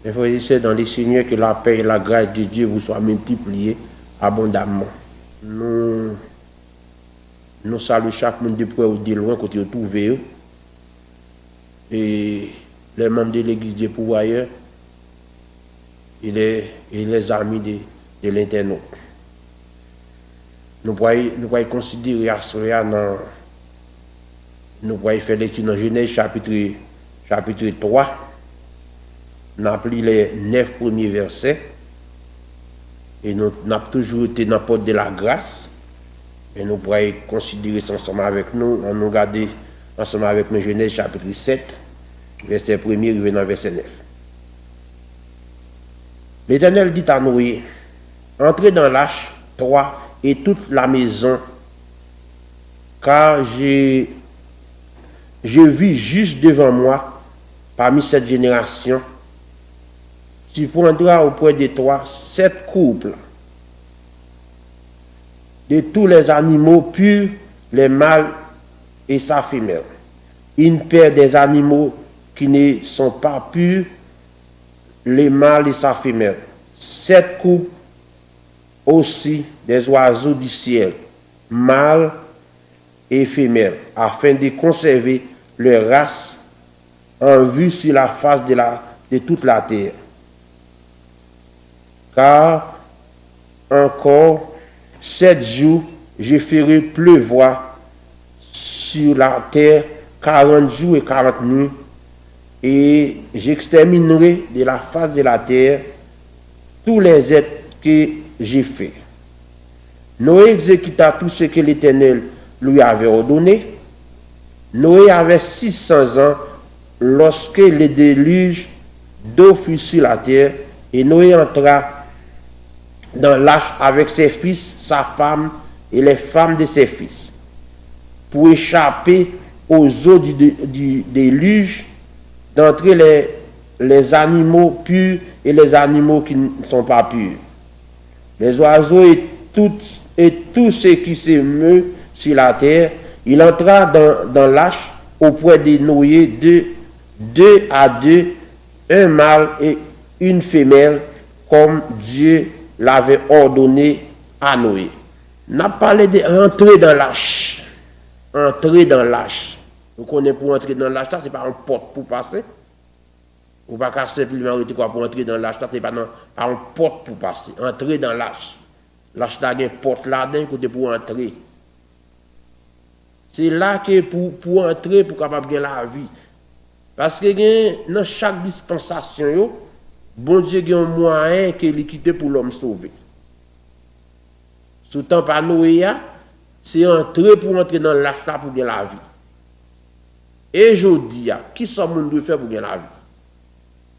Il faut essayer dans les Seigneurs que la paix et la grâce de Dieu vous soient multipliées abondamment. Nous saluons chaque monde de près ou de loin côté trouvé et les membres de l'église des pourvoyeurs et les amis de l'internaute. Nous pouvons considérer à cela nous pouvons faire lecture dans Genèse chapitre 3. Nous avons pris les 9 premiers versets et nous avons toujours été dans la porte de la grâce. Et nous pourrons considérer ça ensemble avec nous, en nous regarder ensemble avec nous Genèse chapitre 7, verset 1er, revenant verset 9. L'Éternel dit à Noé, entrez dans l'arche, toi et toute la maison, car je vis juste devant moi, parmi cette génération. Tu prendras auprès de toi 7 couples de tous les animaux purs, les mâles et sa femelle. Une paire des animaux qui ne sont pas purs, les mâles et sa femelle. 7 couples aussi des oiseaux du ciel, mâles et femelles, afin de conserver leur race en vue sur la face de toute la terre. Car encore 7 jours, je ferai pleuvoir sur la terre 40 jours et 40 nuits, et j'exterminerai de la face de la terre tous les êtres que j'ai faits. Noé exécuta tout ce que l'Éternel lui avait ordonné. Noé avait 600 ans lorsque le déluge d'eau fut sur la terre, et Noé entra dans l'arche avec ses fils, sa femme et les femmes de ses fils, pour échapper aux eaux du déluge, d'entrer les animaux purs et les animaux qui ne sont pas purs, les oiseaux et tout ce qui se meut sur la terre. Il entra dans l'arche auprès de Noé deux à deux, un mâle et une femelle, comme Dieu l'avait ordonné à Noé. On a parlé d'entrer dans l'arche. Entrer dans l'arche. Vous connaissez, pour entrer dans l'arche, ce n'est pas une porte pour passer. Ou pas simplement pour entrer dans l'arche, ce n'est pas une porte pour passer. Entrer dans l'arche. L'arche a une porte là-dedans pour entrer. C'est là que pour entrer, pour capable de la vie. Parce que dans chaque dispensation, bon Dieu a un moyen qui est quitté pour l'homme sauvé. Sous temps par Noé, c'est entrer pour entrer dans l'arche pour gagner la vie. Et je dis, qui sommes-nous de faire pour gagner la vie?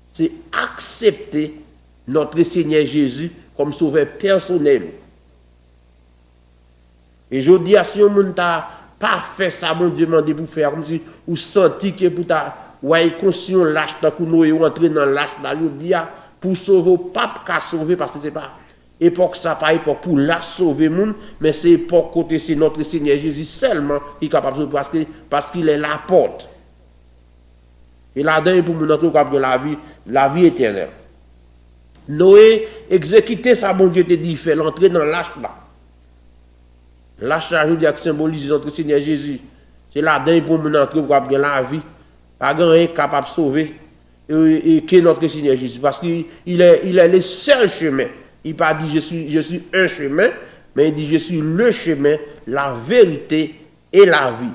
C'est accepter notre Seigneur Jésus comme sauveur personnel. Et je dis, si on n'a pas fait ça, mon Dieu m'a dit pour faire, comme si vous sentez que pour ta ouais, conscient lâche dans Noé entrer dans l'âge là, je dis pour sauver le pape qu'a sauvé parce que c'est pas époque ça pas époque pour la sauver monde, mais c'est époque côté c'est notre Seigneur Jésus seulement qui est capable de sauver parce qu'il est la porte. Et là-dedans pour nous entrer capable de la vie éternelle. Noé exécuter ça, bon Dieu te dit, il fait l'entrée dans l'âge là. L'âge là, je dis que symbolise notre Seigneur Jésus. C'est là-dedans pour nous entrer capable de la vie. Pas grand capable de sauver et que notre Seigneur Jésus, parce qu'il est le seul chemin. Il n'a pas dit je suis un chemin, mais il dit je suis le chemin, la vérité et la vie.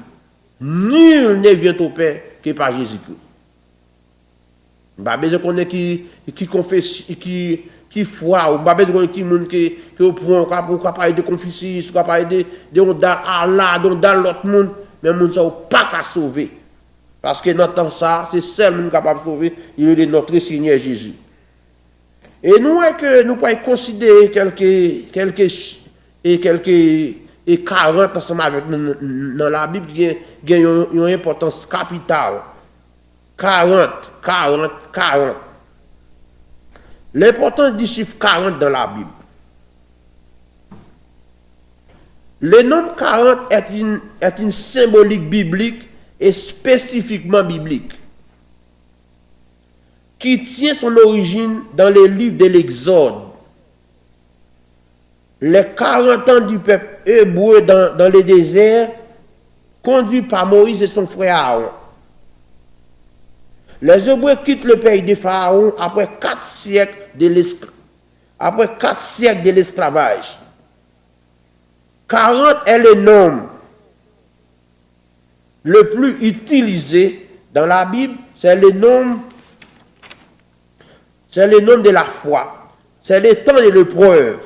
Nul ne vient au Père que par Jésus-Christ. Pas besoin qu'on ait qui confesse, qui foi, ou pas besoin qui monde qui prend, qu'on parler de Confucius, qu'on parler de Allah, dans l'autre monde, mais monde ça pas qu'à sauver. Parce que dans temps ça, c'est seul monde capable de sauver, il est notre Seigneur Jésus. Et nous que nous pouvons considérer quelques 40 ensemble avec dans la Bible qui a une importance capitale. 40. L'importance du chiffre 40 dans la Bible. Le nombre 40 est une symbolique biblique et spécifiquement biblique, qui tient son origine dans les livres de l'Exode. Les 40 ans du peuple hébreu dans le désert, conduits par Moïse et son frère Aaron. Les Hébreux quittent le pays de Pharaon après 4 siècles de l'esclavage. 40 est le nombre le plus utilisé dans la Bible, c'est le nombre de la foi. C'est le temps de l'épreuve.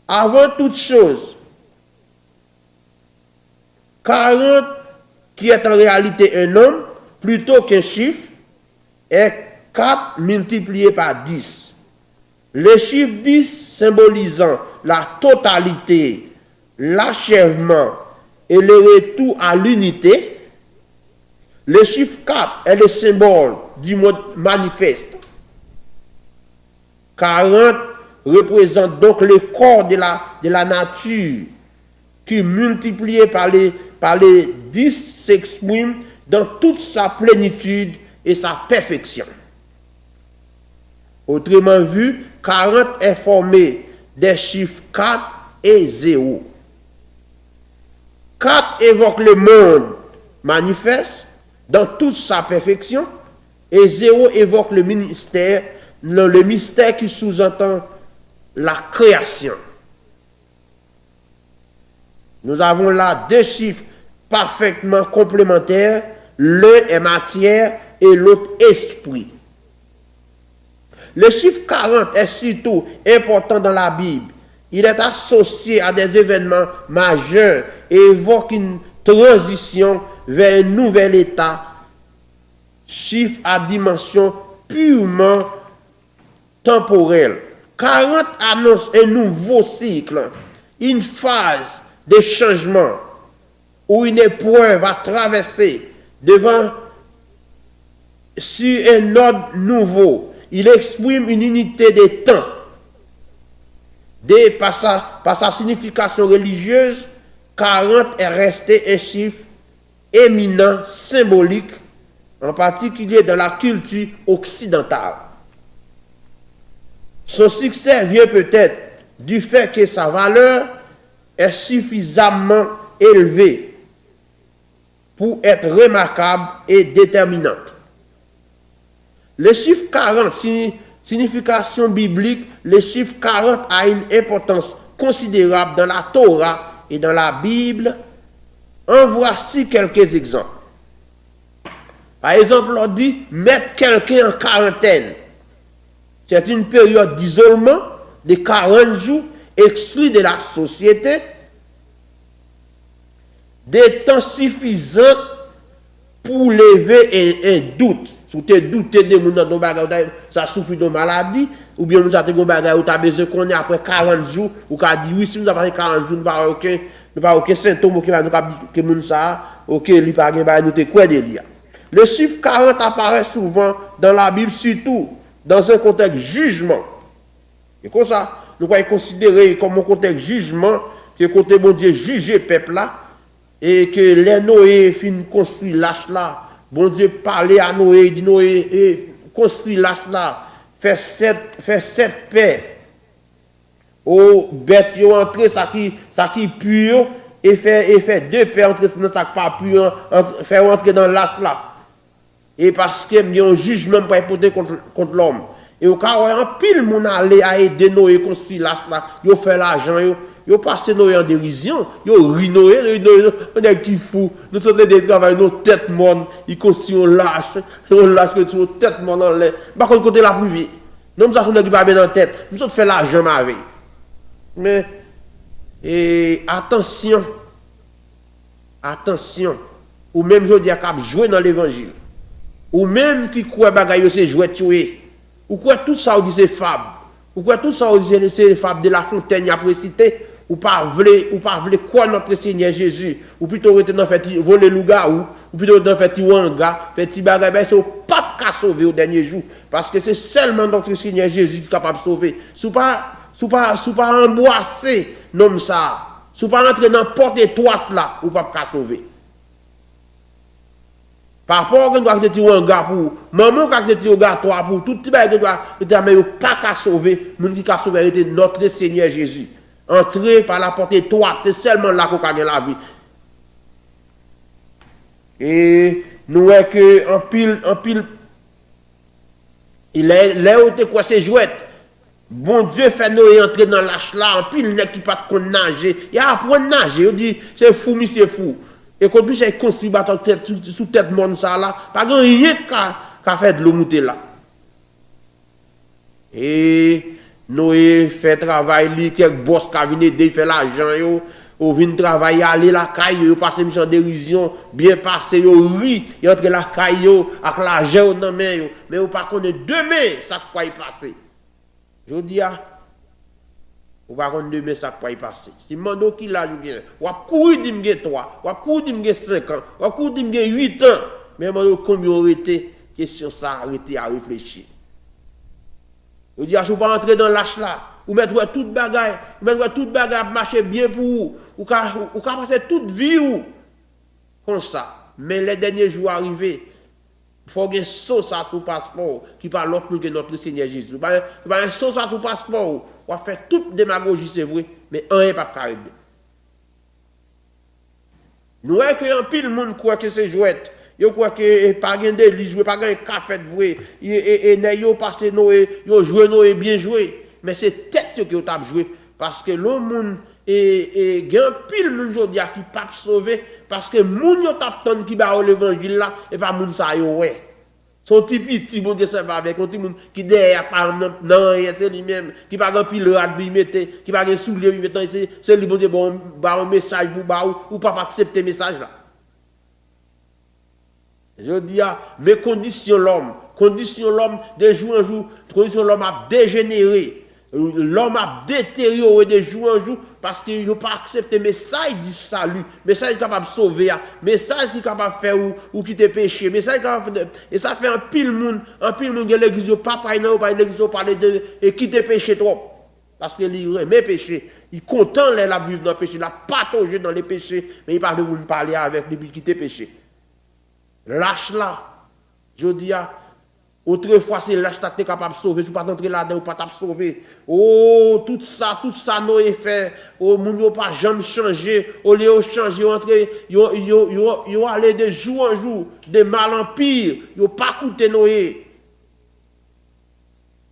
Avant toute chose, 40, qui est en réalité un nombre, plutôt qu'un chiffre, est 4 multiplié par 10. Le chiffre 10 symbolisant la totalité, l'achèvement et le retour à l'unité. Le chiffre 4 est le symbole du mode manifeste. 40 représente donc le corps de la nature qui, multiplié par les 10, s'exprime dans toute sa plénitude et sa perfection. Autrement vu, 40 est formé des chiffres 4 et 0. 4 évoque le monde manifeste dans toute sa perfection et 0 évoque le mystère qui sous-entend la création. Nous avons là 2 chiffres parfaitement complémentaires. L'un est matière et l'autre esprit. Le chiffre 40 est surtout important dans la Bible. Il est associé à des événements majeurs et évoque une transition vers un nouvel état. Chiffre à dimension purement temporelle. 40 annonce un nouveau cycle, une phase de changement ou une épreuve à traverser sur un ordre nouveau. Il exprime une unité de temps. Par sa signification religieuse, 40 est resté un chiffre éminent, symbolique, en particulier dans la culture occidentale. Son succès vient peut-être du fait que sa valeur est suffisamment élevée pour être remarquable et déterminante. Le chiffre 40, signification biblique, le chiffre 40 a une importance considérable dans la Torah et dans la Bible. En voici quelques exemples. Par exemple, on dit mettre quelqu'un en quarantaine. C'est une période d'isolement de 40 jours, exclu de la société, des temps suffisants pour lever un doute. Si tu doutes de mon dans bagage, ça souffre de maladie, ou bien nous avons bagage où tu as besoin qu'on ait après 40 jours, ou qu'on dit oui, si nous avons 40 jours, nous n'avons aucun symptôme qui va nous dire que nous ça, ok, il pas nous te quoi de lire. Le chiffre 40 apparaît souvent dans la Bible, surtout dans un contexte jugement. Et comme ça, nous pouvons considérer comme un contexte jugement, que côté bon Dieu juger peuple là, et que les Noé fin construit l'âge là. Bon Dieu parlait à Noé, dit Noé, construit l'âge là, fait sept paix. Aux bêtes qui ont entré, ça qui pur, et fait 2 paix entrer dans ça qui pas pur, faire entrer dans l'âge là. Et parce qu'il y a un jugement pour porter contre l'homme. Et au cas où un pile moun allé à aider Noé construire l'âge là, ils fait l'argent, yo passé Noé en dérision, yo ri Noé, on est qui fou, nous sommes de travail, nos têtes mortes, ils construisent on lâche que sur tête morte en l'air. Par contre, côté la plus vite, nous sommes qui pas bien en tête, nous sommes fait l'argent ma vie. Mais, attention, ou même je dis à cap jouer dans l'évangile, ou même qui croit bagaille c'est jouer tuer, ou quoi tout ça on dit c'est fable. Pourquoi tout ça, c'est les fables de La Fontaine, après cité, ou pas vle quoi notre Seigneur Jésus, ou plutôt rester dans fait voler loup-garou, ou plutôt dans fait wanga, fait ti bagay, ben c'est au pape qui a sauvé au dernier jour, parce que c'est seulement notre Seigneur Jésus qui est capable de sauver. Sous pas emboisser, non ça, sous pas rentrer dans porte étroite là, ou pas qu'à sauver. Par rapport à doit te tirer un gars pour maman qui te tirer un gars toi pour tout petit bagage doit te mais pas qu'à sauver mon qui a sauvé était notre Seigneur Jésus entrer par la porte étroite c'est seulement là qu'on gagne la vie et nous est que en pile il est quoi c'est jouette bon Dieu fait nous entrer dans l'âge là en pile n'est qui pas de nager il a apprendre nager on dit c'est fou monsieur fou. Et quand plus j'ai construit bateau sous tête monde ça là, pas grand rien qu'a fait de l'eau monter là. Et Noé fait travail li quelques boss qui viennent aider fait l'argent yo, ou vinn travailler aller la caille yo passer mission dérision, bien passé yo ri, y entre la caille yo avec l'argent dans main yo, mais ou pas connaît demain ça quoi y passer. Je dis ou pas contre demain ça quoi y passer. Si mando qui là bien, ou a courir dim gen 3, ou a courir dim gen 5 ans, ou a courir dim gen 8 ans, mais mando combien arrêté question ça arrêter à réfléchir. Je dis si vous pas entrer dans l'âge là, ou mettre toute bagaille, marcher bien pour vous, ou passer toute vie ou comme ça. Mais les derniers jours arrivés, il faut que sauce ça sur passeport qui parle l'autre que notre Seigneur Jésus. Il y a un sauce ça sur passeport. On va faire toute démagogie, c'est vrai, mais un n'est pas carré. Nous voyons qu'un pile monde croit que c'est jouette. Yo croit que pas gain délit jouer, pas gain café de vrai. Et yo passé Noé, yo joué Noé bien joué, mais c'est tête que yo t'a joué parce que l'homme monde et gain pile monde jodi qui pas sauvé parce que moun yo t'a tande qui ba l'évangile là et pas moun ça yo ouais. Son petit bon Dieu ça va avec un petit monde qui derrière par non c'est lui-même qui pas grand pile rat bi mette qui pas grand soulier bi mette c'est lui bon Dieu bon ba un message pour ba ou pas accepter message là. Je dis mais condition l'homme de jour en jour, condition l'homme a dégénéré. L'homme a détérioré de jour en jour parce qu'il n'a pas accepté le message du salut, le message qui est capable de sauver, le message qui est capable de faire ou quitter le péché, le message qui est capable de... Et ça fait un pile monde qui l'église pas l'église parler de et quitter le péché trop. Parce qu'il remet le péché. Il est content de vivre dans le péché, il n'a pas toujours dans les péchés, mais il parle de vous parler avec lui pour quitter le péché. Lâche là, je dis autrefois c'est lâche là tu es capable de sauver, tu pas entrer là-dedans ou pas t'as sauver. Oh tout ça Noé fait, oh moun yo pas jamais changer, au lieu de changer entrer yo aller de jour en jour, de mal en pire, yo pas coûter Noé.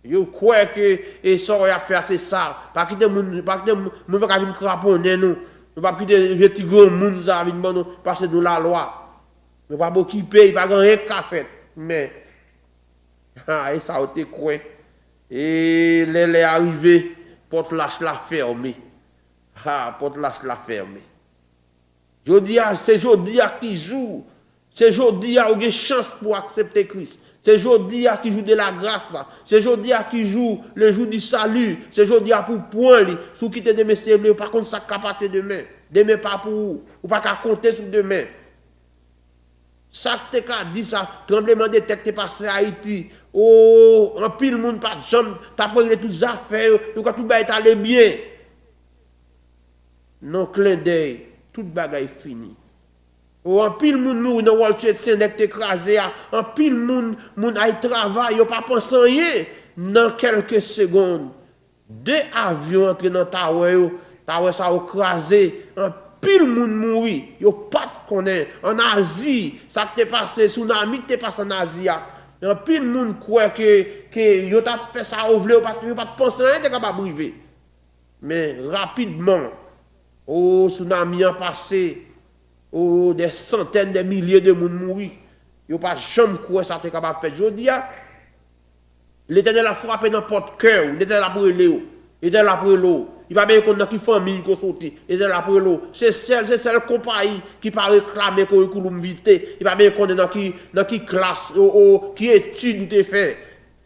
Yo croit que et ça va faire c'est ça, pas quitter moun pas venir craponner nous. Pas quitter petit gros moun ça vinn bon passer de la loi. Ne pas beaucoup payer, pas grand rien qu'à faire. Mais, et ça a été quoi? Et les arrivés, porte lâche la fermée. Porte lâche la fermée. Je dis, c'est aujourd'hui qui joue. C'est aujourd'hui qui a une chance pour accepter Christ. C'est aujourd'hui qui joue de la grâce là. C'est aujourd'hui qui joue le jour du salut. C'est aujourd'hui pour point li. Sous quitter demain, c'est par contre ça capacité demain. Demain pas pour vous. Ou pas qu'à compter sur demain. Ça te dit ça, tremblement de tête t'es passé à Haïti. Oh, en pile monde pas de jambe, t'as pris toutes les affaires, tout va être allé bien. Non, clin d'œil, toute bagaille fini. Oh, en pile monde mourir dans Wall Trade Center écrasé, en pile monde aille travail, yo pas pensé rien. Dans quelques secondes, 2 avions entrent dans Tower ça a écrasé. Pile moun mouri, yo pas connaît en Asie, ça t'est passé tsunami t'est passé en Asie. En pile moun croit que yo t'a fait ça ou vle pas penser rien t'es capable briver. Mais rapidement Oh, tsunami a passé. Oh, des centaines, des milliers de monde mouri. Yo pas jamais quoi ça t'est capable de faire. Je dis, l'Éternel a frappé dans porte cœur, l'Éternel a pris l'eau, l'Éternel a pris l'eau. Il va bien qu'on dans qui famille qu'on sorti, l'Éternel a pris l'eau. C'est celle compagnie qui pas réclamer qu'on coulum vite. Il va bien qu'on dans qui classe, qui étude ou t'es fait.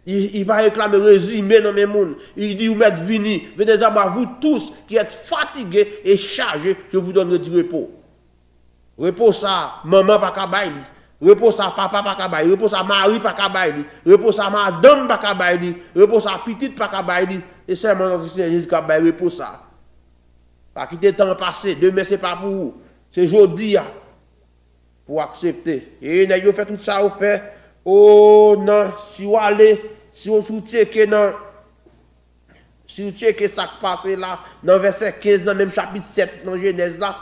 Il va réclamer résumé dans mes mondes. Il dit, vous m'êtes vini, venez à moi, vous tous qui êtes fatigués et chargés, je vous donnerai du repos. Repos ça, maman pas kabaïli. Repos ça, papa pas kabaïli. Repos ça, mari pas kabaïli. Repos ça, madame pas kabaïli. Repos ça, petite pas kabaïli. Et c'est mon Seigneur Jésus kabaïli, repos ça. Pas quitter le temps passé. Demain, c'est pas pour vous. C'est aujourd'hui pour accepter. Et vous fait tout ça, vous fait. Oh non, si vous allez, si vous checkez non. Si vous checkez ça qui passe là, dans verset 15, dans le même chapitre 7, dans Genèse là.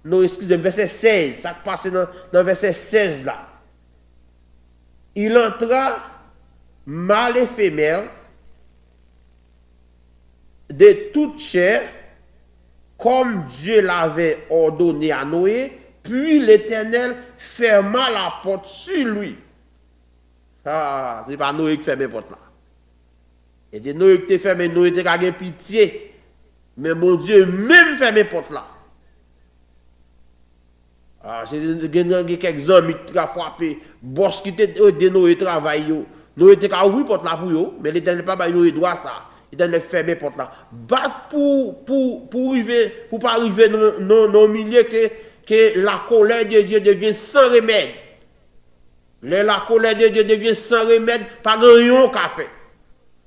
Non, excusez-moi, verset 16, ça passe dans verset 16 là. Il entra mâle et femelle de toute chair, comme Dieu l'avait ordonné à Noé, puis l'Éternel ferma la porte sur lui. Ah, c'est pas Noé qui ferme la porte là. Et c'est Noé qui ferme, Noé qui a pitié. Mais mon Dieu même ferme la porte là. Ah, c'est quelques amis qui ont frappé, boss qui était de Noé travail. Noé était à ouvrir porte là pour eux, mais l'Éternel pas ba Noé droit ça. L'Éternel fermer porte là. Bat pour pas arriver dans milieu que la colère de Dieu devient sans remède. La colère de Dieu devient sans remède, pas rien qu'a fait.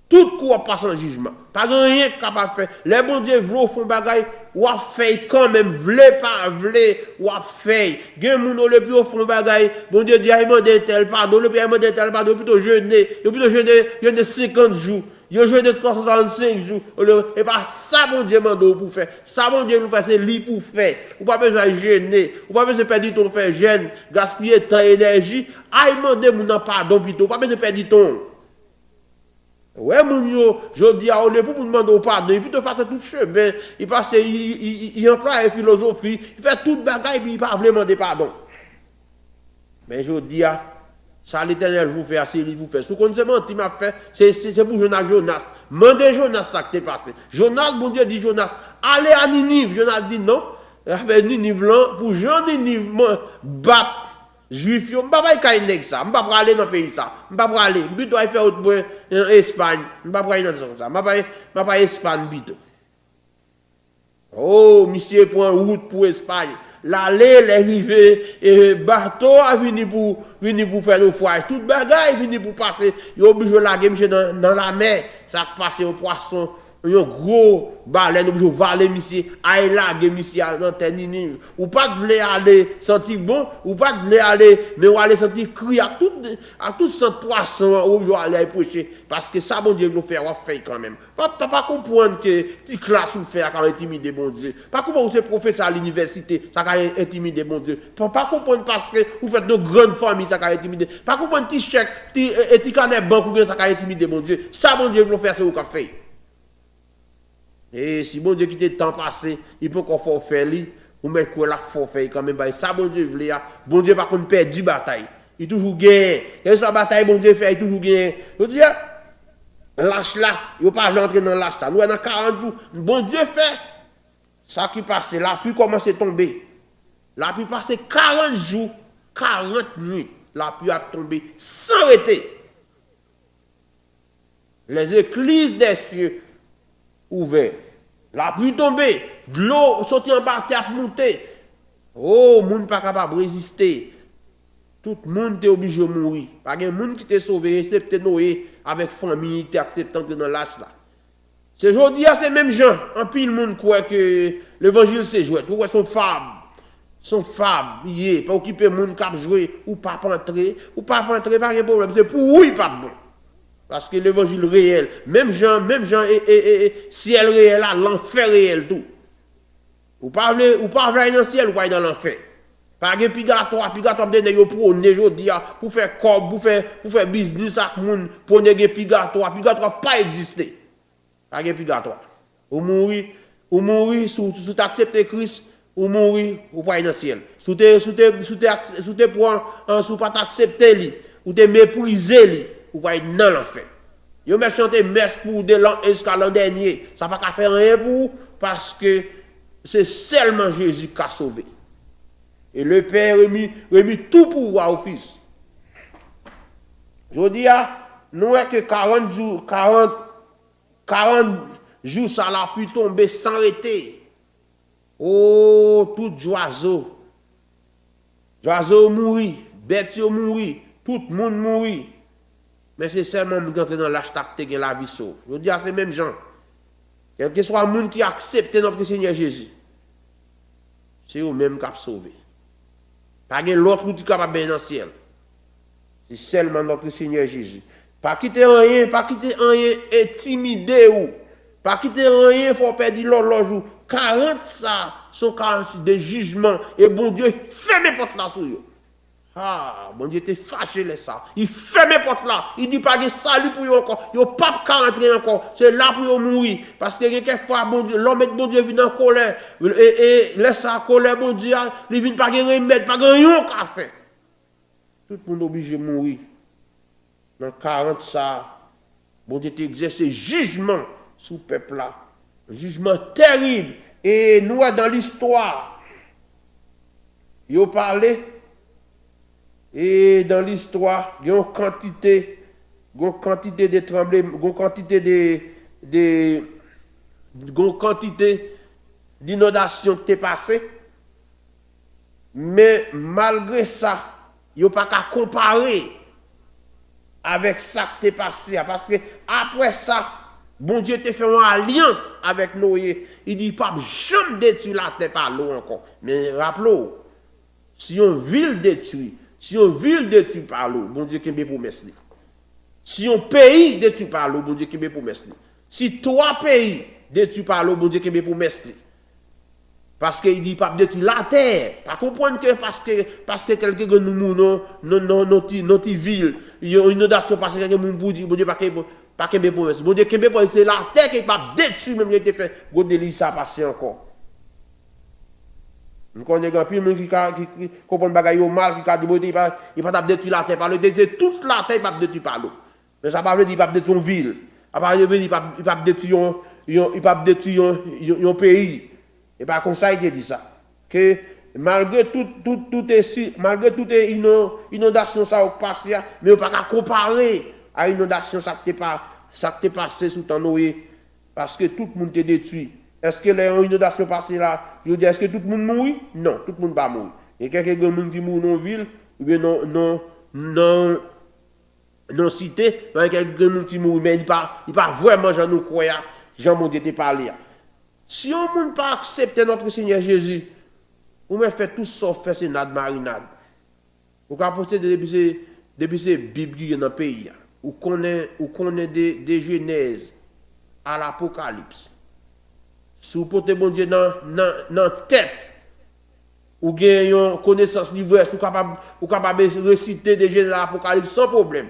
Tout quoi passe en jugement. Pas rien capable de faire. Les bon Dieu vlo font bagay, ou a fait quand même, vle pas vle, ou a fait. Gen moun le plus au fond bagay, bon Dieu dit, il m'a demandé tel pardon, le plus il m'a demandé tel pardon, plutôt jeûner 50 jours. Yo jeûner 365 jours. Et pas ça bon Dieu m'a pour faire. Ça bon Dieu nous fait c'est lui pour faire. Ou pas besoin de jeûner, ou pas besoin de perdre ton faire jeûne, gaspiller temps et énergie. Ah, il m'a demandé pardon plutôt, pas besoin de perdre ton. Ouais, mon yo, je dis à Olé pour nous demander pardon, il peut passer tout chemin, il passe, il emploie une philosophie, il fait toute bagaille, puis il pas vraiment demander pardon. Mais je dis à ça, l'Éternel vous fait, c'est lui vous fait. Ce qu'on se menti m'a fait, c'est pour Jonas. Mandez Jonas ça qui t'est passé. Jonas, mon Dieu dit Jonas, allez à Ninive. Jonas dit non, avec Ninive là, pour Jean Ninive, battre. Juif yo m'pa pas nèg ça m'pa pas aller dans pays ça m'pa pas aller but doit faire autre point en Espagne m'pa pas aller dans ça m'pa pas Espagne bito. Oh monsieur prend route pour Espagne l'aller l'arrivée et bateau a venu pour faire le foyer toute bagaille venu pour passer yo obligé laguer monsieur dans la mer ça passer au poisson un gros baleine obligé valer monsieur aille laguer monsieur dans Ninive ou pas vle aller sentir bon ou pas vle aller mais ou aller sentir cri à tout ce poisson ou je aller prêcher parce que ça bon Dieu nous faire quand même pas comprendre que petit classe ou faire quand intimider bon Dieu pas comprendre c'est professeur à l'université ça quand intimider bon Dieu pas comprendre parce que vous faites de grandes familles ça quand intimider pas comprendre petit chèque petit canet banque ou ça quand intimider bon Dieu ça bon Dieu nous faire c'est au café. Et si bon Dieu qui était temps passé, il peut encore faire lui, ou mettre quoi là forfait quand même. Ça bon Dieu voulait, bon Dieu par contre perd du bataille. Il toujours gagne. Et sa bataille bon Dieu fait, il toujours gagne. Je dis, lâche là, il pas rentrer dans lâche là. Nous dans 40 jours, bon Dieu fait. Ça qui passe, la pluie commence à tomber. La pluie passe 40 jours, 40 nuits. La pluie a tombé sans arrêter. Les écluses des cieux ouvert. La pluie tombée, de l'eau sorti en bas, terre monter. Oh, moun pas capable de résister. Tout le monde est obligé de mourir. Pas de monde qui t'est sauvé, excepté Noé, avec famille, qui accepte d'entrer dans l'âge là. C'est aujourd'hui, c'est même gens. En pile, le monde croit que l'évangile c'est joué. Tout son femme. Son femme, il est pas occupé de monde qui a joué, ou pas entrer, pas de problème. C'est pour oui, pas bon. Parce que l'évangile réel, même Jean et ciel réel, l'enfer réel tout. Ou pas aller dans le ciel, ou pas aller dans l'enfer. Pas de purgatoire de pour aujourd'hui pour faire corps, pour faire business avec moun, pour néger purgatoire pas exister. Pas de purgatoire. Ou mourir ou mourir, sous t'accepter Christ, ou mourir, ou pas dans le ciel. Sous te prendre, sous pas t'accepter lui, ou te mépriser lui, ou pas dans l'enfer. Yo m'a chanté messe pour de l'an jusqu'à l'an dernier. Ça va pas faire rien pour parce que c'est seulement Jésus qui a sauvé. Et le Père remis tout pouvoir au Fils. Je dis, nous est que 40 jours, ça l'a pu tomber sans arrêter. Oh, tout oiseau. Oiseau mourir, bête mourir, tout le monde mourir. Mais c'est seulement qui entre dans l'hashtag qui la vie sauve. Je dis à ces mêmes gens, quel que soit le monde qui accepte notre Seigneur Jésus, c'est eux-mêmes qui ont sauvé. Pas l'autre qui est capable de dans le ciel. C'est seulement notre Seigneur Jésus. Pas quitter rien intimider ou. Pas quitter rien, il faut perdre l'horloge. 40 ça, sont 40 de jugement. Et bon Dieu, ferme les portes là sur eux. Ah, bon Dieu était fâché les ça. Il ferme les portes là. Il dit pas de salut pour eux encore. Il n'y a pas de rentrer encore. C'est là pour eux mourir. Parce que quelquefois, bon Dieu, l'homme bon Dieu vient en colère. Et laisse sa colère, bon Dieu, il vient pas de remède, pas de rien qu'à faire. Tout le monde est obligé de mourir. Dans 40 ça, bon Dieu exerce jugement sur le peuple là. Un jugement terrible. Et nous, dans l'histoire, ils ont parlé. Et dans l'histoire, il y a une quantité de tremblements, une quantité d'inondations qui est passée. Mais malgré ça, il n'y a pas qu'à comparer avec ça qui est passé. Parce que après ça, bon Dieu te fait une alliance avec Noé. Il dit pas jamais détruire la terre par l'eau encore. Mais rappelez-vous, si on ville détruit, si on ville détruit par l'eau, bon Dieu qui est promesse. Si on pays détruit par l'eau, bon Dieu qui est promesse. Si 3 pays détruits par l'eau, bon Dieu qui est promesse. Parce qu'il dit pas détruire la terre. Pas comprendre que parce que quelqu'un que nous mourons, notre ville, il y a une inondation parce que quelqu'un nous dit, bon Dieu pas que promesse. Bon Dieu qui est promesse, c'est la terre qui pas détruire même il était fait. Go délit ça passer encore. Nous connaissons plus de gens qui comprennent bagaille au mal, qui dit il pas détruire la terre par l'eau. C'est toute la terre pas détruire par l'eau. Mais ça ne veut pas dire qu'il pas détruire une ville. Ça ne veut pas dire qu'il pas détruire un pays. Et pas comme ça il dit ça. Que malgré toute inondation ça au passé, mais on ne peut pas comparer à l'inondation ça qui est passé sous ton Noé. Parce que tout le monde est détruit. Est-ce que l'inondation passée là, je veux dire, est-ce que tout le monde mourit? Non, tout le monde va mourir. Il y a quelqu'un qui mourent dans la ville, ou bien dans la cité, il y a quelqu'un qui mourent, mais il ne pas vraiment, j'en nous croyons, Jean mon Dieu te parlé. Si on ne peut pas accepter notre Seigneur Jésus, on va faire tout sauf faire ces marinade. On va poster depuis ces Bibles dans le pays. On connaît des Genèses à l'Apocalypse. Si vous portez bon Dieu dans la tête, ou bien une connaissance livre, ou capable de réciter des Genèses à l'Apocalypse sans problème.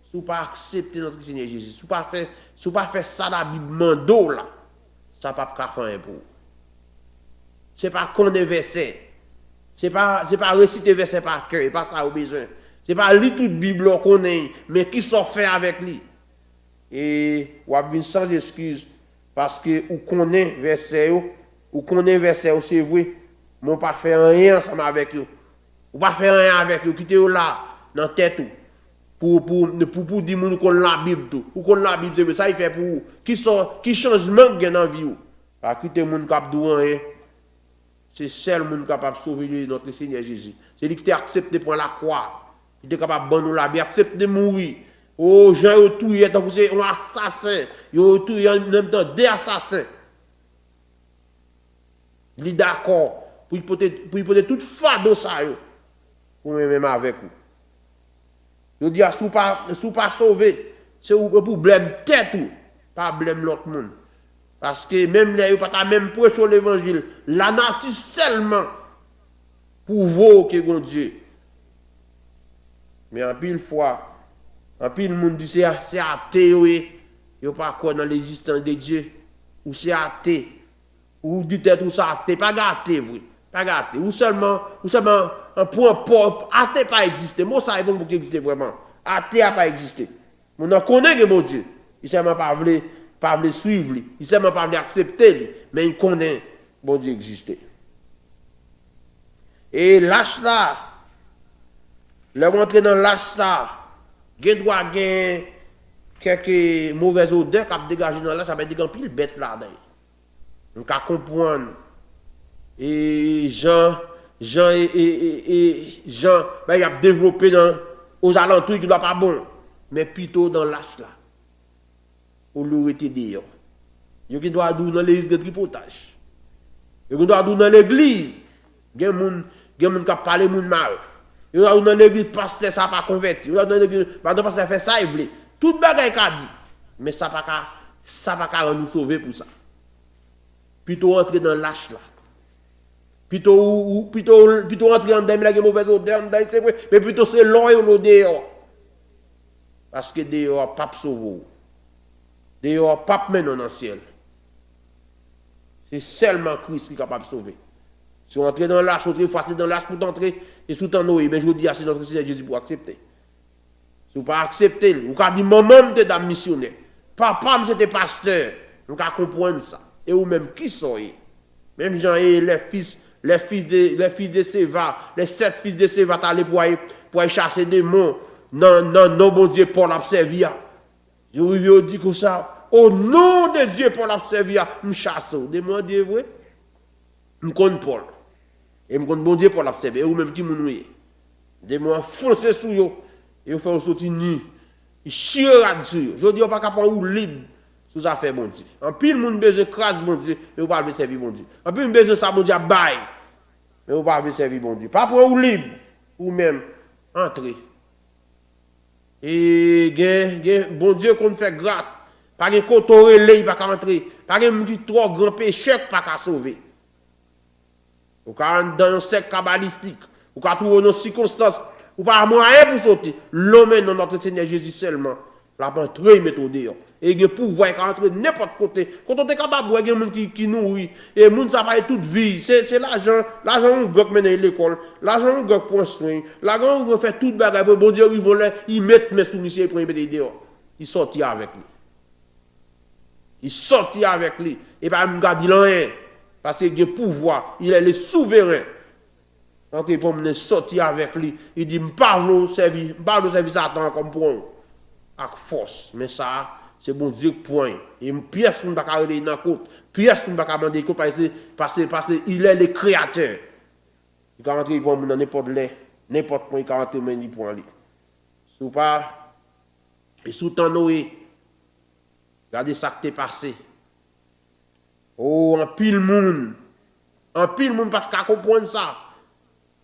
Si vous ne pas accepter notre Seigneur Jésus, si vous ne pas faire ça dans la Bible mando là, ça ne va pas faire un pour. Ce n'est pas connaître verset. Ce n'est pas réciter verset par cœur, et pas ça au besoin. Ce n'est pas lire toute Bible qu'on connaît, mais qui sont fait avec lui. Et on a vu sans excuse, parce que vous connaissez verset, c'est vrai, mais on ne pas faire rien ensemble avec eux. On ne pas faire rien avec eux, quittez-vous là, dans la tête. Pour dire qu'on a la Bible tout. Ou qu'on la Bible, c'est ça il fait pour vous. Qui changement gagne dans la vie. Parce que tout le monde capable de rien. C'est seul monde capable de sauver notre Seigneur Jésus. C'est lui qui t'a accepté pour la croix. Il est capable de nous la vie, accepté de mourir. Oh, Jean yo tout est donc c'est un assassin. Yo tout en même temps des assassins. Il est d'accord pour y porter toute fardeau ça yo. Pour même avec vous. Je dis, si vous ne pas sauvé, c'est un problème tête ou, pas blâme l'autre monde. Parce que même les gens pas même prêcher l'évangile, la nature seulement pour vous que bon Dieu. Mais en pile fois, en pile monde dit c'est athée, il n'y a pas quoi dans l'existence de Dieu, ou c'est athée. ou dit tout ça, t'es pas gâté, vrai. Pas gâté. Ou seulement un point propre, athée pas existé. Moi, ça est bon pour qu'il existe vraiment. Athée a pas existé. On en connaît que mon Dieu. Il seulement pas voulu suivre lui. Il seulement pas voulu accepter lui. Mais il connaît bon Dieu exister. Et lâche là, le rentrer dans lâche ça, il doit gagner quelques mauvaises odeurs qui ont dégagé dans là, ça va dire qu'il y a pile bête là-dedans. On peut comprendre. Et Jean, ben, il a développé aux alentours qui ne doit pas bon, mais plutôt dans l'âge là. Pour l'autorité dehors. Il doit être dans l'église de tripotage. Il doit être dans l'église. Il y a des gens qui parlent mal. Il doit être dans l'église, pasteur, ça pas converti. Il doit être dans l'église, pasteur fait ça, il veut. Tout le bagage a dit. Mais ça ne va pas nous sauver pour ça. Plutôt entrer dans l'âge là. Plutôt entrer en demi, la mauvaise odeur, c'est vrai, mais plutôt c'est l'or et l'odeur. Parce que dehors, pape sauve. Dehors, pape mène dans le ciel. C'est seulement Christ qui est capable de sauver. Si on entre dans l'âge, on est facile dans l'âge pour entrer, et sous temps Noé, mais je vous dis, c'est notre Seigneur Jésus pour accepter. Si vous ne pas accepter, vous pouvez dire, maman, j'étais missionnaire. Papa, j'étais pasteur. Vous pouvez comprendre ça. Et vous-même, qui soyez? Même Jean et les fils de Séva, les 7 fils de Séva, t'aller pour aller chasser des démons. Non, bon Dieu, Paul a servi. Je vous dis comme ça. Au nom de Dieu, Paul a servi. Je chasse. Démon, Dieu, vrai? Je connais Paul. Et je connais bon Dieu, Paul a servi. Et vous-même, qui m'oubliez? Démon, foncez sur eux. Et vous faites sortir nu. Il chira dessus. Je dis, on ne peut pas ou libre. Sous affaire bon Dieu. En pile, moun besoin crase bon Dieu, mais vous pas besoin servir bon Dieu. En pile, besoin ça bon Dieu bail, mais vous pas besoin servir bon Dieu. Pas pour vous libre, ou même entrer. Et bon Dieu qu'on fait grâce. Pas de cotoré il pas entrer. Pas de trop grand péché pas qu'à sauver. Ou quand dans un secte kabbalistique, ou quand trouver dans circonstances, ou pas moyen pour sortir. L'homme dans notre Seigneur Jésus seulement. La très méthode. Et il pouvoir rentrer n'importe côté. Quand on est capable de voir des gens qui nourrit, et les gens ça va toute vie. C'est l'argent on gagne mener l'école, l'argent on gagne pour soin, l'argent on fait toute bagarre. Bon Dieu, ils vont là, ils mettent mes soumissions pour mettre dehors. Ils sortent avec lui. Ils sortent avec lui. Et pas me garder rien. Parce qu'il a le pouvoir, il est le souverain. Donc il peut me sortir avec lui. Il dit, je ne parle pas servir Satan comme pour eux. Avec force. Mais ça, c'est bon Dieu point. Et une pièce pour ne pas aller dans la côte. Pièce pour ne pas demander parce qu'il est le créateur. Il peut rentrer dans n'importe quoi, il peut rentrer pour aller. Sous pas, et sous temps Noé, regardez ça qui est passé. Oh, en pile monde parce qu'à comprendre ça.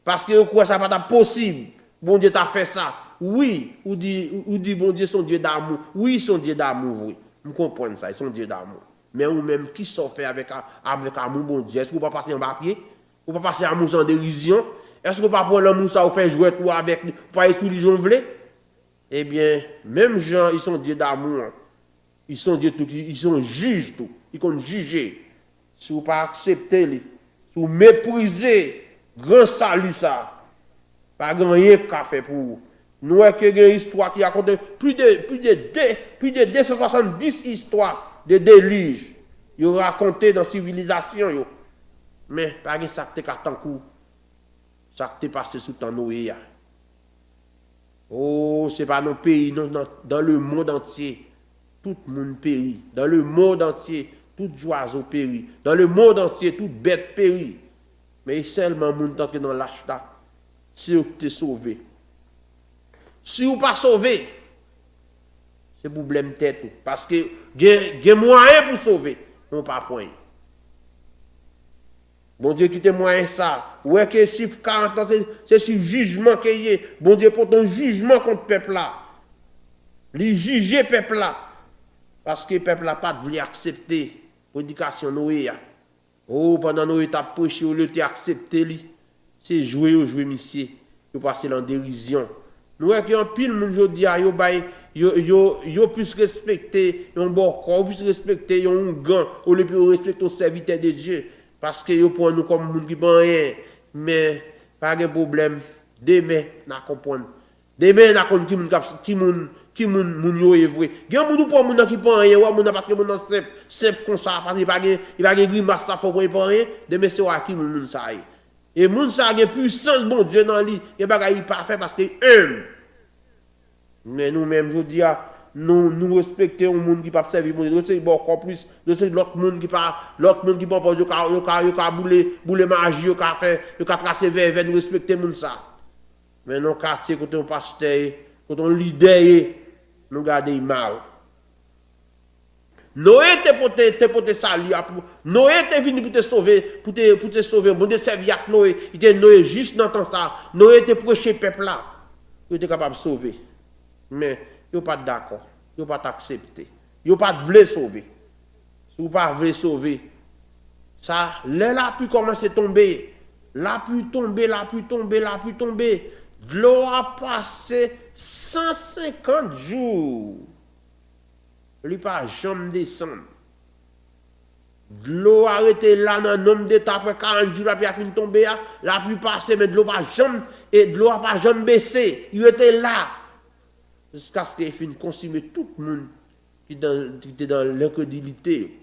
Parce que quoi ça va pas possible. Bon Dieu t'a fait ça. Oui, ou dit bon Dieu son Dieu d'amour. Oui, son Dieu d'amour, oui. Vous comprenez ça, ils sont Dieu d'amour. Mais vous-même, qui sont fait avec amour, bon Dieu? Est-ce que vous ne pas passer en papier? Vous ne pas passer amour en dérision? Est-ce que vous ne pas prendre l'amour ça, vous faire jouer tout avec, pour aller tous les jours voulez? Eh bien, même gens, ils sont Dieu d'amour. Ils sont Dieu tout, ils sont juges tout. Ils comptent juger. Si vous ne pas accepter, si vous méprisez, grand salut ça, pas rien qu'à faire pour vous. Nous avons une histoire qui raconte plus de 270 histoires de déluge. Ils ont raconté dans la civilisation. Mais pas de ça qui est coup. Ça qui est passé sous temps Noé. Oh, ce n'est pas nos pays, dans le monde entier. Tout le monde périt. Dans le monde entier, tout oiseau périt. Dans le monde entier, toute bête périt. Mais seulement le monde entré dans l'achat. Si vous êtes sauvé. Si vous pas sauvé, c'est pour blâmer tête. Parce que il y a moyen pour sauver. On pas point. Bon Dieu qui te moyen ça. Ouais que chiffre 40 ans, c'est sur jugement qu'il y a. Bon Dieu pour ton jugement contre le peuple là. Les juger le peuple là. Parce que le peuple n'a pas voulu accepter la prédication Noé. Oh, pendant Noé t'a prêché, au lieu d'accepter, c'est jouer au jouer, monsieur. Vous passez en dérision. Nous avons un pile, aujourd'hui, yo plus respecter un bon corps, plus respecter un gant, au lieu de respecter un serviteur de Dieu. Parce que yo pour nous comme monde qui pas rien. Mais, pas de problème. Demain, n'a comprendre. Demain, n'a comprendre qui moun yo est vrai. Gen moun pour moun qui pas rien, ou moun parce que moun simple comme ça parce qu'il va gen grimace là faut pas rien. Demain c'est wa qui moun ça. Et moun ça gen puissance bon Dieu dans lui, et bagay parfait parce que mais nous-mêmes je dis nous respectons un monde qui pas servir bon Dieu, c'est encore plus, c'est l'autre monde qui pas yo bouler magie, yo ka tracer vers nous respecter moun ça. Mais non quartier quand on pasteur, quand on leader, nous garder mal. Noé te pour te saluer, Noé te venu pour te sauver, pour te sauver. Bon Dieu servi à Noé, il était Noé juste dans temps ça. Noé te prêché peuple là, il était capable de sauver. Mais yo pas d'accord, yo pas accepter. Yo pas voulu sauver. Si vous pas voulu sauver, ça la pluie commence à tomber. La pluie tomber. De l'eau a passé 150 jours. Il n'a pas jamais descendu. De l'eau a arrêté là dans le nombre d'états après 40 jours, la pluie a fini de tomber. La pluie passée, mais de l'eau n'a pas jamais baissé. Il était là. Jusqu'à ce qu'il finisse de consumer tout le monde qui était dans l'incrédulité.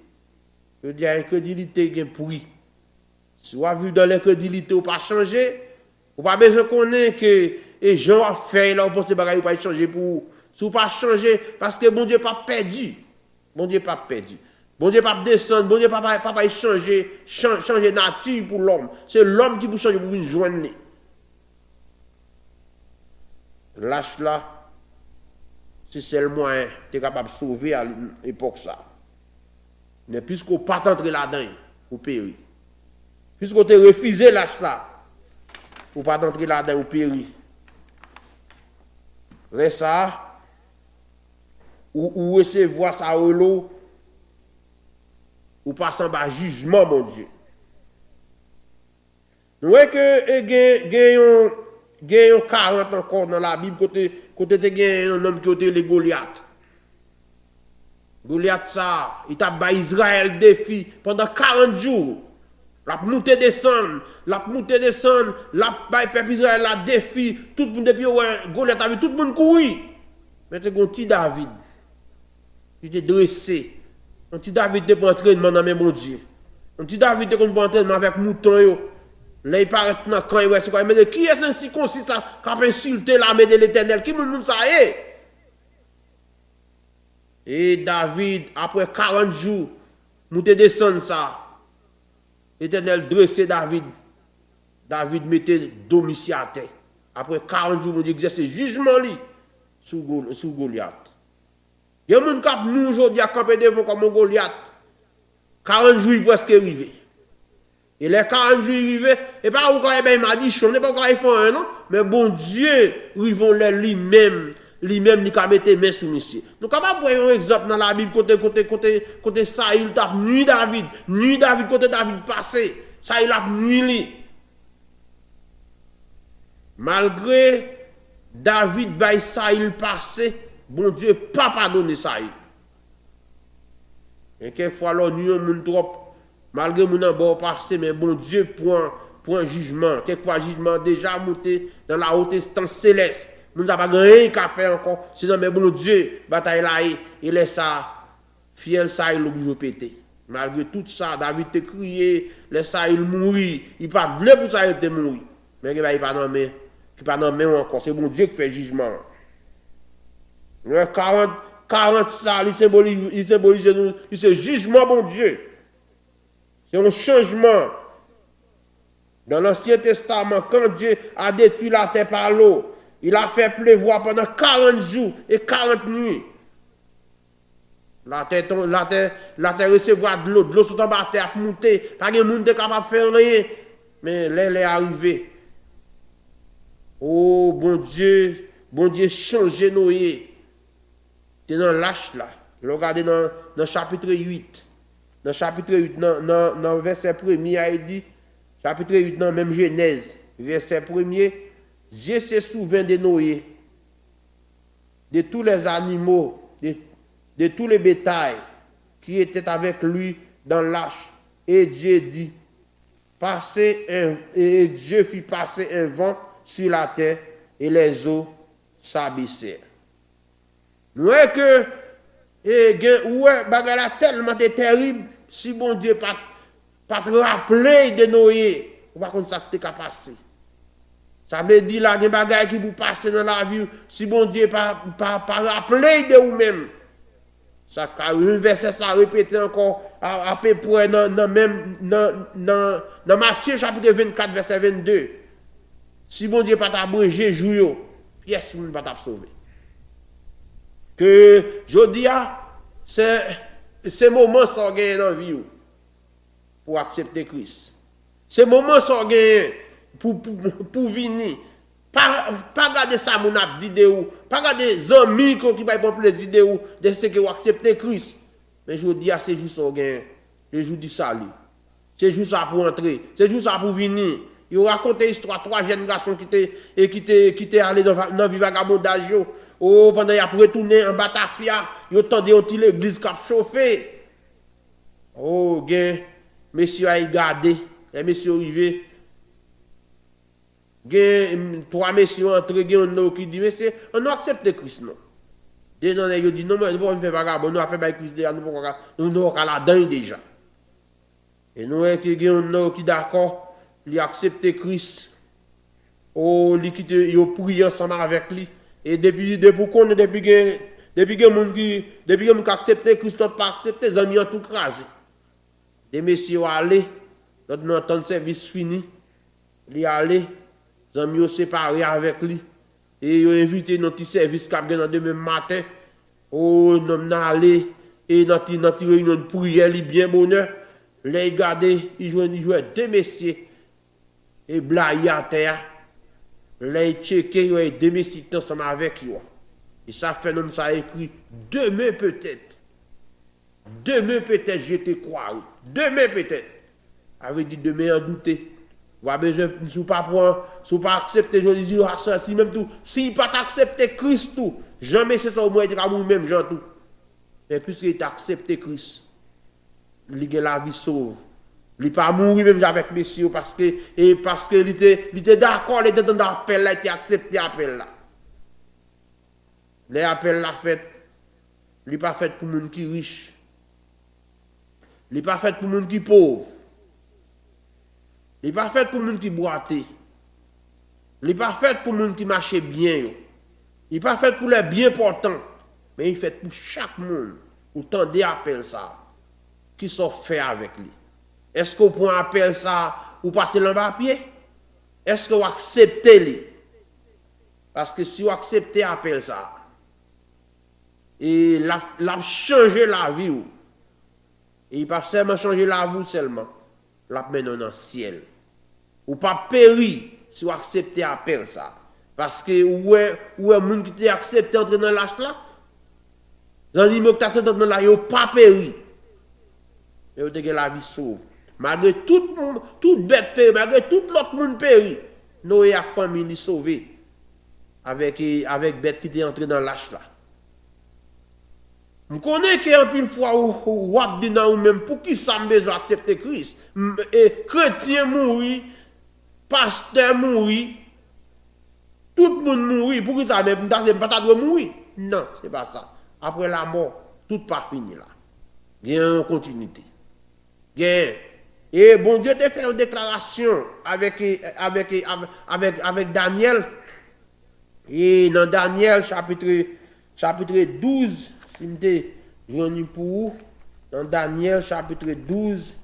Je veux dire, l'incrédulité qui est pourri. Si vous avez vu dans l'incrédulité, vous n'avez pas changé. Vous n'avez pas besoin de connaître que les gens ont fait, là, vous pensez que vous n'avez pas changé pour vous. Si vous n'avez pas changé, parce que bon Dieu n'a pas perdu. Bon Dieu n'a pas perdu. Bon Dieu n'a pas descendu. Bon Dieu n'a pas changer nature pour l'homme. C'est l'homme qui vous change pour vous joindre. Lâche là, c'est le moyen que capable de sauver à l'époque ça. Mais puisqu'on pas entrer là-dedans, vous périr. Puisqu'on te refusé lâche là, vous pas entrer là-dedans, vous périr. Reste ça, ou recevoir ça au lot, ou passer en bas jugement, mon Dieu. Nous voyons que gagnons 40 encore dans la Bible, côté de un homme qui était les Goliath. Goliath, ça, il t'a bat Israël défi pendant 40 jours. La montée descend, la bat peuple Israël la défi, tout le monde depuis Goliath a vu tout le monde courir. Mais c'est un petit David. Il était dressé. Un petit David était pour entraînement dans mes bon Dieu. Un petit David était pour entraînement avec mouton. Là, il paraît dans quand il est quoi. Mais qui est ce circoncis qui a insulté l'armée de l'Éternel? Qui nous ça est? Et David, après 40 jours, nous te descend ça. L'Éternel dressait David. David mettait domicile à terre. Après 40 jours, nous exerçait jugement sur Goliath. Il y a des gens qui nous aujourd'hui à camper devant comme Goliath. 40 jours, il presque arrivé. Et les 40 jours arrivés, et pas où il m'a dit, je ne sais pas quand il fait un an, mais bon Dieu, ils vont lui-même, il a mis main sur monsieur. Donc, comment vous voyez un exemple dans la Bible, côté Saïl tape nuit David, côté David passé, Saïl a nuit. Malgré David by Saïl passé, bon Dieu, pas pardonné Saïl. Et quelquefois, l'on nous trop. Malgré mon bord passé, mais bon Dieu prend jugement. Quelquefois, jugement déjà monté dans la haute instance céleste. Nous n'avons pas rien qu'à faire encore. Sinon, mais bon Dieu, bataille là, il laisse ça. Fiel ça, il obligé de péter. Malgré tout ça, David te crié, laisse ça, il mourit. Il pas voulu pour ça, il te mourir. Mais il n'est pas nommé. Il pas nommé encore. C'est bon Dieu qui fait jugement. 40 ça, il symbolise nous. C'est jugement, bon Dieu. C'est un changement. Dans l'Ancien Testament, quand Dieu a détruit la terre par l'eau, il a fait pleuvoir pendant 40 jours et 40 nuits. La terre recevra de l'eau sur la terre pour monter. Pas de monde capable de faire rien. Mais l'air est arrivé. Oh, bon Dieu, change Noé. C'est dans l'âge là. Regardez dans chapitre 8. Dans chapitre 8, dans verset 1er, il dit, chapitre 8, dans même Genèse, verset 1er, Dieu se souvient de Noé. de tous les animaux, de tous les bétails qui étaient avec lui dans l'arche. Et Dieu dit, et Dieu fit passer un vent sur la terre et les eaux s'abaissèrent. Nous voyons que bagay la tellement terrible si bon Dieu pas te rappeler de Noé, ou pas comme ça que t'es passé. Ça veut dire là des bagages qui vous passer dans la vie si bon Dieu pas rappeler de vous-même. Ça le verset ça répété encore à peu près dans Matthieu chapitre 24 verset 22. Si bon Dieu pas t'abrégé jour, pièce moun pas t'a sauver. Que je dis c'est moment ça gagner dans vie pour accepter Christ. C'est moment ça gagner pour venir. Pas garder ça mon ap dit de ou, pas garder amis qui va prendre plaisir de ou de ce que vous acceptez Christ. Mais je dis c'est juste ça gagner. Le jour du salut. C'est juste ça pour entrer, c'est juste ça pour venir. Il raconté l'histoire trois jeunes garçons qui étaient allés dans le vagabondage. Oh, pendant qu'ils ont retourné en Batafia, ils ont entendu l'église qui a chauffé. Oh, messieurs a regardé, les messieurs arrivés. Trois messieurs entrés, qui dit, mais on a accepté Christ, non. Des gens ils dit, non, mais nous ne faire vagabond, nous avons fait Christ, nous n'avons pas la dent déjà. Et nous avons qui d'accord, il a accepté Christ. Oh, il a prié ensemble avec lui. Et depuis que mon accepté Christ, pas accepté, les amis ont tout crasé. Des messieurs sont allés, notre service fini, ils sont allés, les amis ont séparé avec lui. Et ils ont invité notre service qui a dans demain matin. Oh, nous sommes allés, et notre réunion de prière, bien bonheur. Les gardés, ils jouaient deux messieurs, et blagués à terre. Les checker, ils ont deux messieurs ensemble avec eux. Et ça fait nous ça écrit demain peut-être. Demain peut-être, je te crois. Demain peut-être. Avait dit demain en douter. Vous avez besoin, si vous pas accepter, je dis, si même tout, si pas accepter Christ tout, jamais c'est ça au moins être à vous-même, Jean tout. Mais puisqu'il t'a accepté Christ, il a la vie sauve. Il n'est pas mourir même avec messieurs parce que il était d'accord, il était dans l'appel là, il était accepté l'appel là. L'appel là fait, il n'est pas fait pour les gens qui sont riches. Il n'est pas fait pour les gens qui sont pauvres. Il n'est pas fait pour les gens qui boitent. Il n'est pas fait pour les gens qui marchent bien. Il n'est pas fait pour les bien portants. Mais il est fait pour chaque monde. Autant d'appels ça. Qui sont faits avec lui. Est-ce qu'on peut appeler ça ou passer le papier? Est-ce que vous acceptez lui? Parce que si vous acceptez appel ça, et l'a changé la vie, et il pas seulement changer la vie seulement, l'a mené dans le ciel. Ou pas périr si vous acceptez appel ça. Parce que où est le monde qui t'a accepté entrer dans l'âge là? Les animaux qui t'a accepté dans l'âge, ils n'ont pas péri. Et vous avez la vie sauve. Malgré tout le monde, toute bête péri, malgré tout l'autre monde péri, Noé et la famille sauvés avec bête qui était entré dans l'âge là. Je connais qu'un pile fois où vous dit dans vous-même pour qui ça me besoin d'accepter Christ. Et chrétien mourir, pasteur mourir, tout le monde mourir, pour qui ça même pas mourir? Non, c'est pas ça. Après la mort, tout pas fini là. Il y a une continuité. Et bon Dieu te fait une déclaration avec Daniel. Et dans Daniel chapitre 12, si je pour vous, dans Daniel chapitre 12,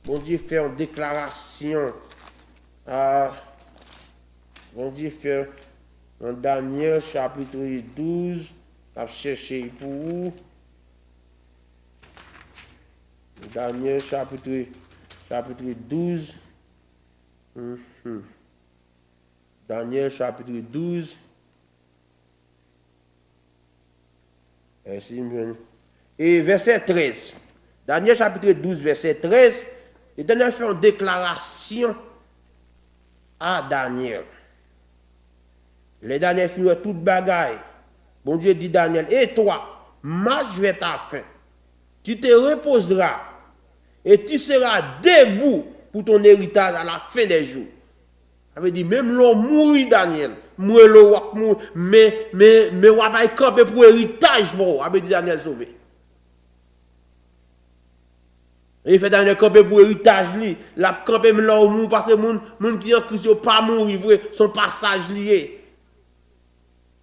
bon Dieu fait une déclaration. Bon Dieu fait dans Daniel chapitre 12, je vais chercher pour vous. Daniel chapitre 12. Daniel chapitre 12. Et verset 13. Daniel chapitre 12, verset 13. Et Daniel fait une déclaration à Daniel. Les Daniel firent toute bagaille Bon Dieu dit Daniel, et toi, marche vers ta fin. Tu te reposeras et tu seras debout pour ton héritage à la fin des jours. Ça veut dire, même l'homme mourit, Daniel. Mais on va pas camper pour héritage, bon. Ça veut dire Daniel sauvé. Il fait Daniel camper pour héritage, la camper l'homme parce que les gens qui ont Christ pas mourir, son passage lié.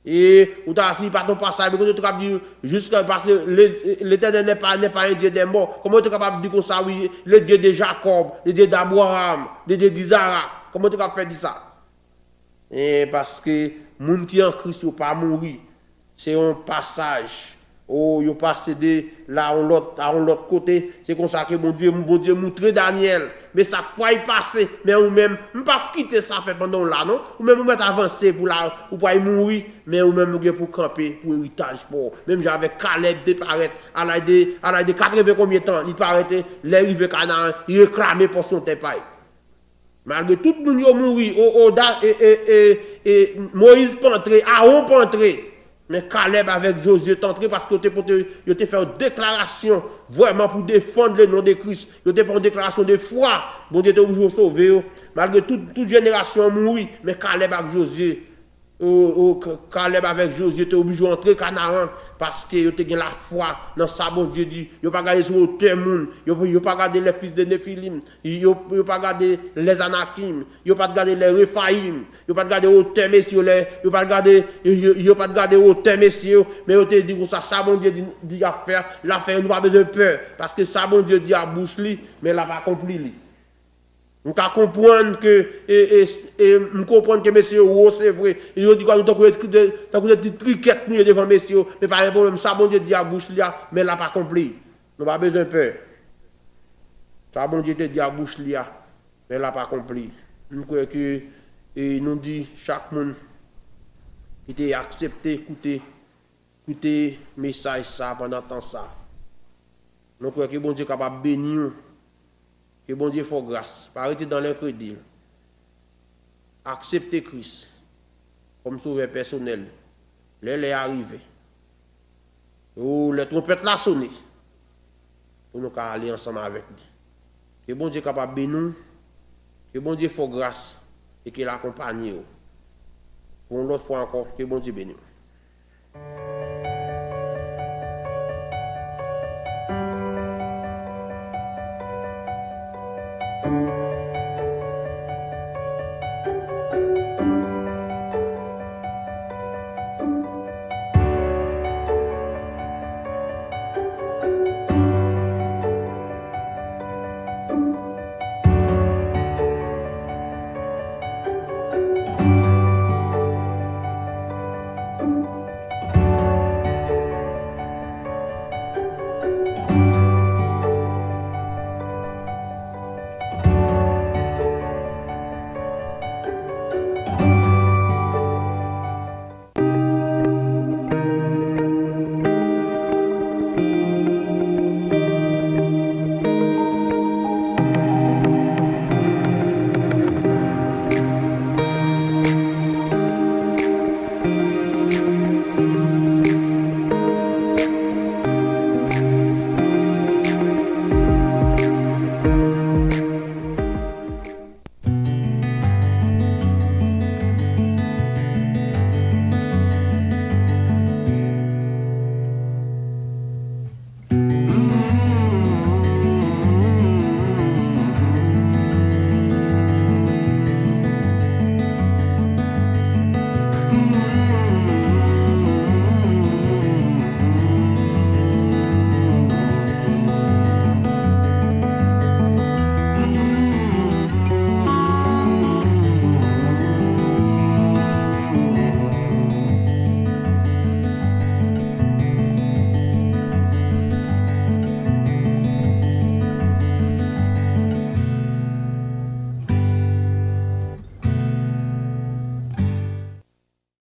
Et ou t'as assis par ton passage, mais tu as dit jusqu'à parce que l'Éternel n'est pas un Dieu des morts. Comment tu es capable de dire comme ça, oui, le Dieu de Jacob, le Dieu d'Abraham, le Dieu d'Isaac. Comment tu es capable de faire ça? Et parce que les gens qui ont Christ ne pas mourir, c'est un passage. Oh, ils passent de là à l'autre côté. C'est comme ça que bon Dieu montre Daniel. Mais ça peut y passer. Mais ou même, ne pas quitter ça fait pendant là, non? Ou même, vous mettre avancer pour là, ou pas y mourir. Mais ou même, pour camper, pour héritage. Même j'avais Caleb de paraître à l'âge de 80 combien de temps. Il paraît, l'arrivée Canaan, il réclamait pour son terre. Malgré tout le monde mourir, Moïse pas entré, Aaron pas entré. Mais Caleb avec Josué est entré parce que tu as fait une déclaration vraiment pour défendre le nom de Christ. Tu as fait une déclaration de foi. Bon Dieu t'a toujours sauvé. Malgré toute génération mourit, mais Caleb avec Josué. Caleb avec Josué était obligé d'entrer Canaan parce que tu as la foi dans ça, bon Dieu dit. Il pas regardé sur le monde, il pas regardé les fils de Néphilim, il pas regardé les Anakim, il pas regardé les Réphaïm, il pas regardé autant messieurs, il pas regardé autant messieurs, mais il te dit ça bon Dieu dit à faire, l'affaire nous pas besoin de peur parce que ça bon Dieu dit à bouche li, mais là pas accompli. On peut comprendre que, comprendre que messieurs, c'est vrai. Il dit quoi, nous avons des triquettes devant messieurs, mais pas un problème, ça, bon Dieu dit à bouche là, mais là, pas compris. Nous n'avons pas besoin de peur. Ça, bon Dieu te dit à bouche là, mais là, pas compris. Nous croyons que, nous dit chaque monde qui a accepté, écouter message ça pendant temps ça. Nous croyons que bon Dieu est capable de bénir. Que bon Dieu fasse grâce. Pas arrêter dans l'incrédule. Accepter Christ comme sauveur personnel. L'heure est arrivée. Les trompettes l'a sonné. Pour nous aller ensemble avec lui. Que bon Dieu est capable de bénir. Que bon Dieu fasse grâce. Et qu'il accompagne. Pour l'autre fois encore, que bon Dieu bénisse.